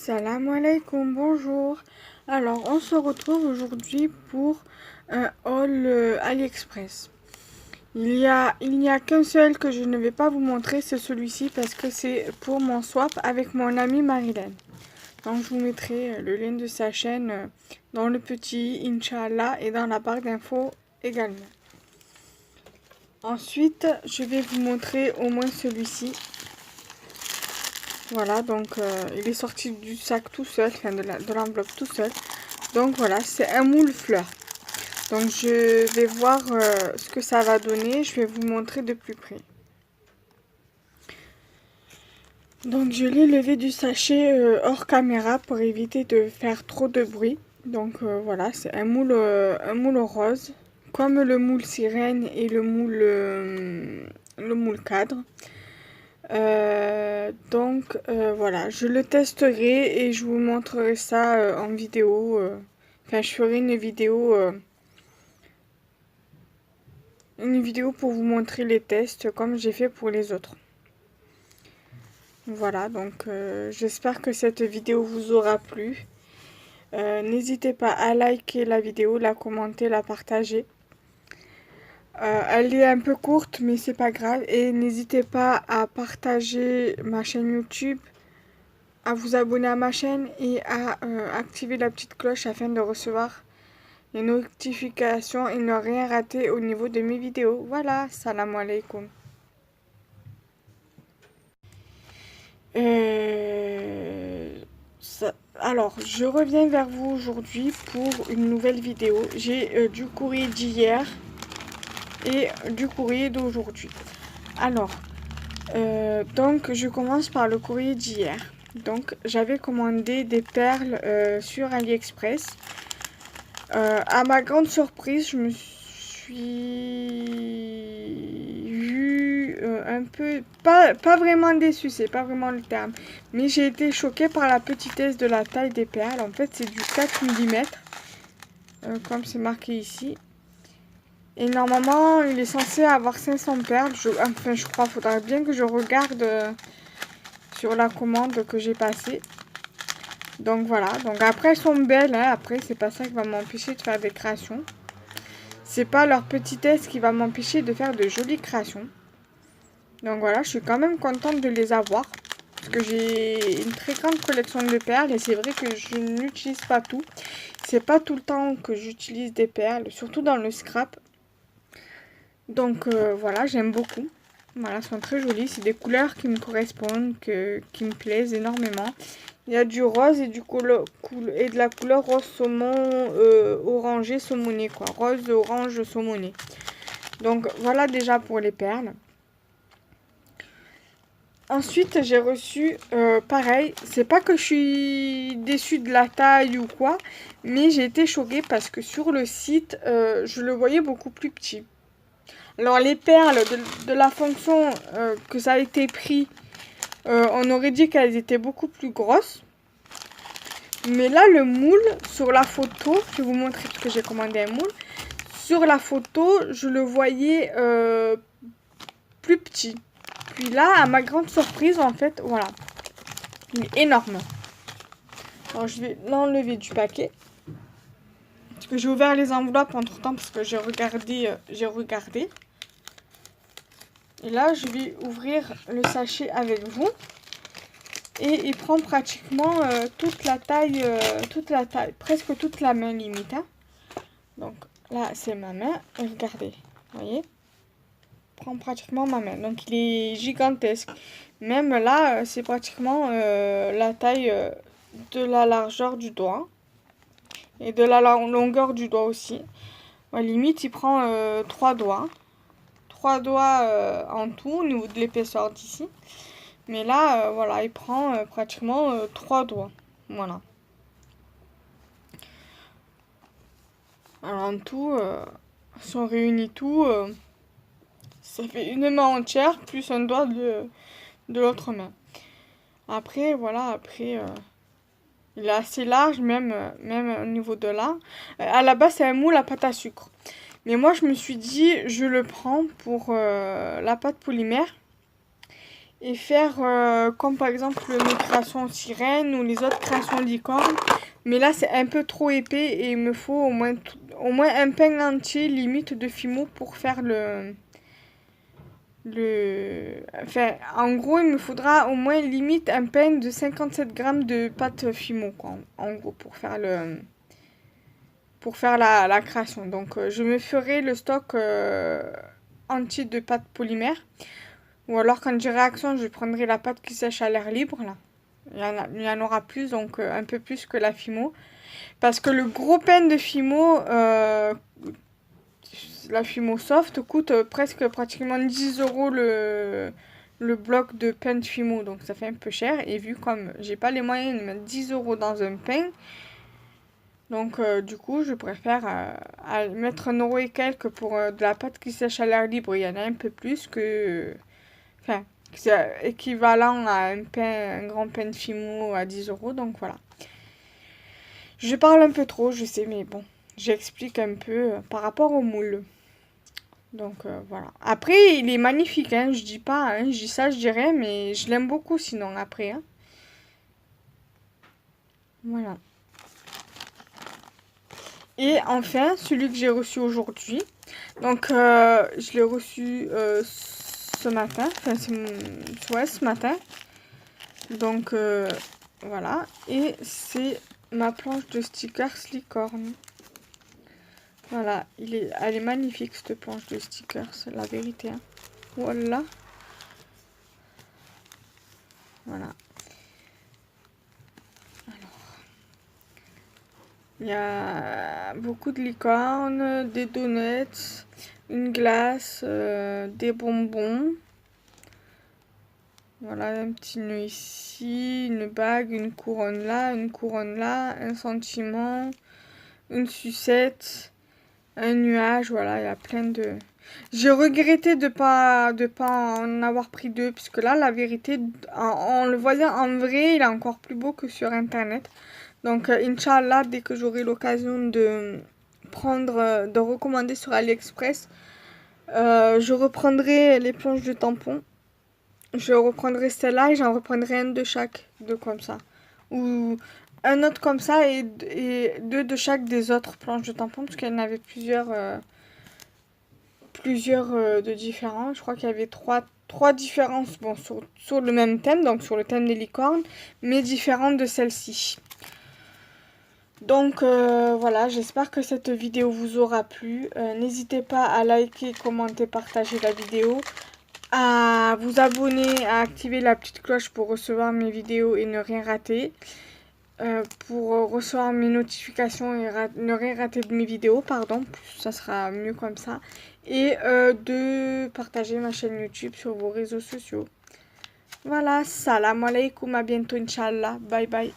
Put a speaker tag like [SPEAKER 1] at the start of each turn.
[SPEAKER 1] Salam alaikum, bonjour. Alors, on se retrouve aujourd'hui pour un haul AliExpress. Il n'y a qu'un seul que je ne vais pas vous montrer, c'est celui-ci parce que c'est pour mon swap avec mon amie Marilyn. Donc, je vous mettrai le lien de sa chaîne dans le petit Inch'Allah et dans la barre d'infos également. Ensuite, je vais vous montrer au moins celui-ci. Voilà, donc il est sorti du sac tout seul, enfin de l'enveloppe tout seul. Donc voilà, c'est un moule fleur. Donc je vais voir ce que ça va donner, je vais vous montrer de plus près. Donc je l'ai levé du sachet hors caméra pour éviter de faire trop de bruit. Donc voilà, c'est un moule rose, comme le moule sirène et le moule cadre. Voilà, je le testerai et je vous montrerai ça en vidéo. Enfin, je ferai une vidéo pour vous montrer les tests comme j'ai fait pour les autres. Voilà, donc j'espère que cette vidéo vous aura plu. N'hésitez pas à liker la vidéo, la commenter, la partager. Elle est un peu courte, mais c'est pas grave. Et n'hésitez pas à partager ma chaîne YouTube, à vous abonner à ma chaîne et à activer la petite cloche afin de recevoir les notifications et ne rien rater au niveau de mes vidéos. Voilà, salam alaikum. Alors, je reviens vers vous aujourd'hui pour une nouvelle vidéo. J'ai du courrier d'hier et du courrier d'aujourd'hui. Alors, donc je commence par le courrier d'hier. Donc j'avais commandé des perles sur AliExpress. À ma grande surprise, je me suis vue un peu, pas vraiment déçue, c'est pas vraiment le terme, mais j'ai été choquée par la petitesse de la taille des perles. En fait, c'est du 4 mm, comme c'est marqué ici. Et normalement, il est censé avoir 500 perles. Enfin, je crois, faudrait bien que je regarde sur la commande que j'ai passée. Donc voilà. Donc après, elles sont belles. Hein. Après, c'est pas ça qui va m'empêcher de faire des créations. C'est pas leur petitesse qui va m'empêcher de faire de jolies créations. Donc voilà, je suis quand même contente de les avoir. Parce que j'ai une très grande collection de perles. Et c'est vrai que je n'utilise pas tout. C'est pas tout le temps que j'utilise des perles. Surtout dans le scrap. Donc voilà, j'aime beaucoup. Voilà, elles sont très jolies. C'est des couleurs qui me correspondent, qui me plaisent énormément. Il y a du rose et de la couleur rose saumon orangé saumoné, quoi. Rose orange saumoné. Donc voilà déjà pour les perles. Ensuite, j'ai reçu, pareil, c'est pas que je suis déçue de la taille ou quoi, mais j'ai été choquée parce que sur le site, je le voyais beaucoup plus petit. Alors les perles de la fonction que ça a été pris, on aurait dit qu'elles étaient beaucoup plus grosses. Mais là le moule, sur la photo, je vais vous montrer parce que j'ai commandé un moule. Sur la photo, je le voyais plus petit. Puis là, à ma grande surprise, en fait, voilà. Il est énorme. Alors je vais l'enlever du paquet. Parce que j'ai ouvert les enveloppes entre temps parce que j'ai regardé. Et là, je vais ouvrir le sachet avec vous. Et il prend pratiquement toute la taille, presque toute la main limite. Hein. Donc là, c'est ma main. Et regardez, vous voyez, il prend pratiquement ma main. Donc il est gigantesque. Même là, c'est pratiquement la taille de la largeur du doigt. Et de la longueur du doigt aussi. Ouais, limite, il prend 3 doigts. 3 doigts en tout au niveau de l'épaisseur d'ici. Mais là, voilà, il prend pratiquement 3 doigts. Voilà. Alors en tout, si on réunit tout, ça fait une main entière plus un doigt de l'autre main. Après, voilà, il est assez large, même au niveau de là. À la base, c'est un moule à pâte à sucre. Mais moi, je me suis dit, je le prends pour la pâte polymère. et faire comme par exemple mes créations sirènes ou les autres créations licornes. Mais là, c'est un peu trop épais et il me faut au moins un pain entier limite de Fimo pour faire enfin, en gros, il me faudra au moins limite un pain de 57 grammes de pâte Fimo, quoi, en gros, pour faire la création. Donc, je me ferai le stock entier de pâte polymère. Ou alors, quand j'ai réaction, je prendrai la pâte qui sèche à l'air libre, là. Il y en aura plus, donc un peu plus que la Fimo. Parce que le gros pain de Fimo, la Fimo Soft, coûte presque pratiquement 10 euros le bloc de pain de Fimo. Donc ça fait un peu cher. Et vu comme j'ai pas les moyens de mettre 10 euros dans un pain, donc du coup je préfère mettre 1 euro et quelques pour de la pâte qui sèche à l'air libre. Il y en a un peu plus que... Enfin, c'est équivalent à un grand pain de Fimo à 10 euros. Donc voilà. Je parle un peu trop, je sais, mais bon, j'explique un peu par rapport au moule. Donc voilà. Après, il est magnifique, hein, je dis pas, hein, je dis ça, je dirais, mais je l'aime beaucoup sinon après. Hein. Voilà. Et enfin, celui que j'ai reçu aujourd'hui. Donc, je l'ai reçu ce matin. Enfin, ouais, ce matin. Donc, voilà. Et c'est ma planche de stickers licorne. Voilà, elle est magnifique cette planche de stickers, c'est la vérité. Hein. Voilà. Voilà. Il y a beaucoup de licornes, des donuts, une glace, des bonbons. Voilà, un petit nœud ici, une bague, une couronne là, un sentiment, une sucette, un nuage. Voilà, il y a plein de... J'ai regretté de pas en avoir pris deux, puisque là, la vérité, en le voyant en vrai, il est encore plus beau que sur Internet. Donc, Inch'Allah, dès que j'aurai l'occasion de de recommander sur AliExpress, je reprendrai les planches de tampons. Je reprendrai celle-là et j'en reprendrai un de chaque, deux comme ça. Ou un autre comme ça et deux de chaque des autres planches de tampons, parce qu'il y en avait plusieurs de différents. Je crois qu'il y avait trois différences bon, sur le même thème, donc sur le thème des licornes, mais différentes de celle-ci. Donc voilà, j'espère que cette vidéo vous aura plu. N'hésitez pas à liker, commenter, partager la vidéo, à vous abonner, à activer la petite cloche pour recevoir mes vidéos et ne rien rater. Pour recevoir mes notifications et ne rien rater de mes vidéos, pardon, ça sera mieux comme ça. Et de partager ma chaîne YouTube sur vos réseaux sociaux. Voilà, salam alaikum, à bientôt, Inch'Allah. Bye bye.